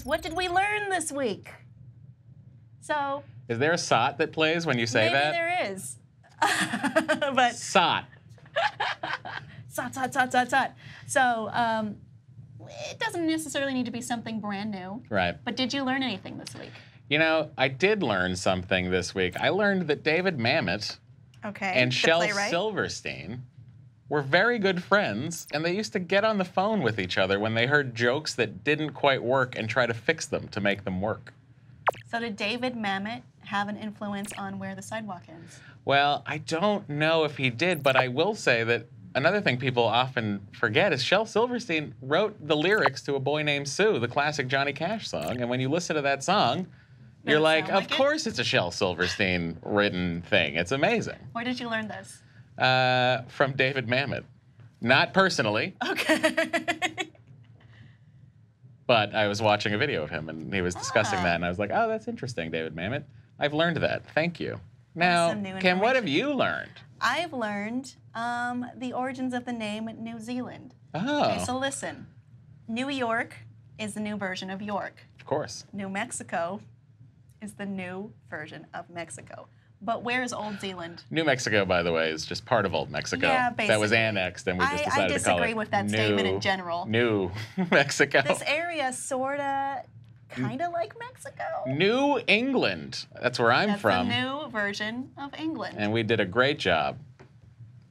What did we learn this week? So... Is there a sot that plays when you say that? Maybe there is. But Sot. Sot. So it doesn't necessarily need to be something brand new. Right. But did you learn anything this week? You know, I did learn something this week. I learned that David Mamet and Shel Silverstein were very good friends, and they used to get on the phone with each other when they heard jokes that didn't quite work and try to fix them to make them work. So did David Mamet have an influence on Where the Sidewalk Ends? Well, I don't know if he did, but I will say that another thing people often forget is Shel Silverstein wrote the lyrics to A Boy Named Sue, the classic Johnny Cash song, and when you listen to that song, you're like, of course it's a Shel Silverstein written thing. It's amazing. Where did you learn this? From David Mamet. Not personally. Okay. But I was watching a video of him, and he was discussing that, and I was like, oh, that's interesting, David Mamet. I've learned that. Thank you. Now, Kim, what have you learned? I've learned the origins of the name New Zealand. Oh. Okay, so listen. New York is the new version of York. Of course. New Mexico is the new version of Mexico. But where is Old Zealand? New Mexico, by the way, is just part of Old Mexico. Yeah, basically. That was annexed, and we just decided to call it I disagree with that statement in general. New Mexico. This area sorta, kinda like Mexico. New England. That's where I'm from. That's the new version of England. And we did a great job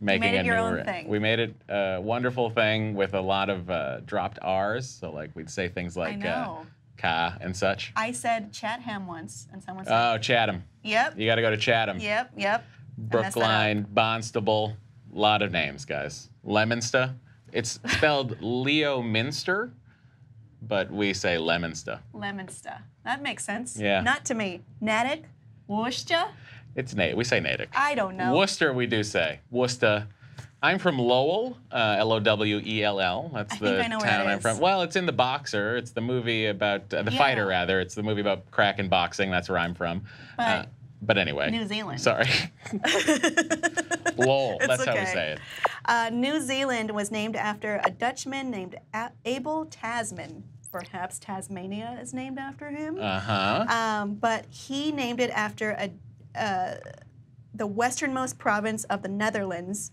making your own thing. We made it a wonderful thing with a lot of dropped R's. So like we'd say things like ka and such. I said Chatham once, and someone said, oh, Chatham. Yep. You got to go to Chatham. Yep. Brookline, Bonstable, a lot of names, guys. Leominster. It's spelled Leominster, but we say Leominster. Leominster. That makes sense. Yeah. Not to me. Natick? Worcester? It's Natick. We say Natick. I don't know. Worcester, we do say. Worcester. I'm from Lowell, Lowell. That's the town I'm from. Well, it's in The Boxer. It's the movie about, The Fighter, rather. It's the movie about Kraken boxing. That's where I'm from. But anyway. New Zealand. Sorry. Lowell. That's how we say it. New Zealand was named after a Dutchman named Abel Tasman. Perhaps Tasmania is named after him. But he named it after the westernmost province of the Netherlands,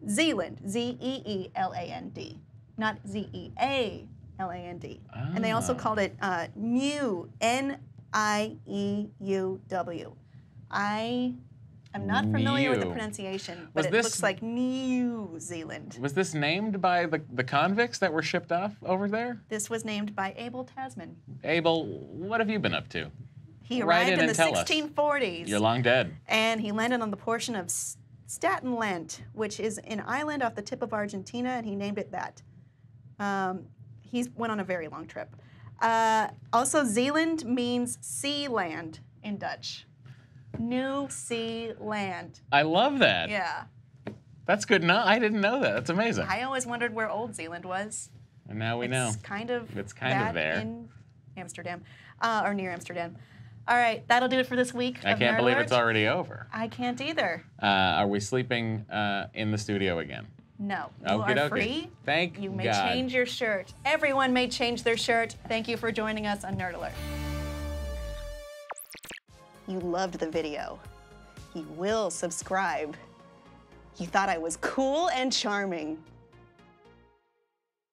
Zeeland, Z-E-E-L-A-N-D, not Z-E-A-L-A-N-D. And they also called it Nieu, N-I-E-U-W. I am not familiar with the pronunciation, but it looks like New Zealand. Was this named by the convicts that were shipped off over there? This was named by Abel Tasman. Abel, what have you been up to? He arrived in the 1640s. You're long dead. And he landed on the portion of Statenland, which is an island off the tip of Argentina, and he named it that. He went on a very long trip. Also, Zeeland means sea land in Dutch. New sea land. I love that. Yeah. That's good. No, I didn't know that. That's amazing. I always wondered where Old Zealand was. And now we know. It's kind of there. In Amsterdam, or near Amsterdam. All right, that'll do it for this week. I can't believe it's already over. I can't either. Are we sleeping in the studio again? No. You are free. Thank you. You may change your shirt. Everyone may change their shirt. Thank you for joining us on NerdAlert. You loved the video. You will subscribe. You thought I was cool and charming.